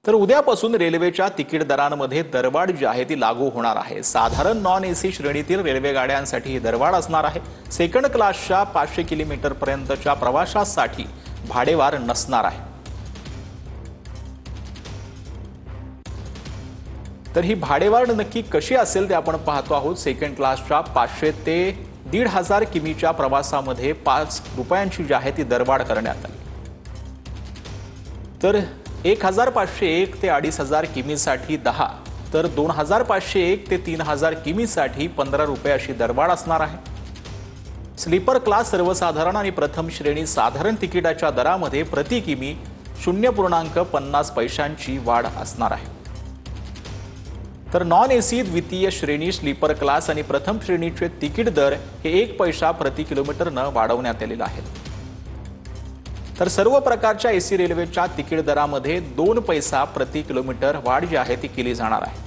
तर उद्यापासून रेल्वेच्या तिकीट दरांमध्ये दरवाढ जी आहे ती लागू होणार आहे। साधारण नॉन एसी श्रेणीतील रेल्वे गाड्यांसाठी ही दरवाढ असणार आहे। सेकंड क्लासच्या 500 किलोमीटर पर्यंतच्या प्रवासासाठी भाडेवाढ नसणार आहे। तर ही भाडेवाढ नक्की कशी असेल ते आपण पाहतो आहोत। सेकंड क्लासच्या 500 ते 1,500 किमीच्या प्रवासामध्ये 5 रुपयांची जी आहे ती दरवाढ करण्यात आली। तर 1,501 ते 2,500 किमीसाठी 10, तर 2,501 ते 3,000 किमीसाठी 15 रुपये अशी दरवाढ असणार आहे। स्लीपर क्लास सर्वसाधारण आणि प्रथम श्रेणी साधारण तिकिटाच्या दरामध्ये प्रति किमी 0.50 पैशांची वाढ असणार आहे। तर नॉन एसी द्वितीय श्रेणी स्लीपर क्लास आणि प्रथम श्रेणीचे तिकीट दर हे 1 पैसा प्रति किलोमीटरनं वाढवण्यात आलेले आहेत। तर सर्व प्रकारच्या एसी रेल्वेच्या तिकीट दरामध्ये 2 पैसा प्रति किलोमीटर वाढ जी आहे ती केली जाणार आहे।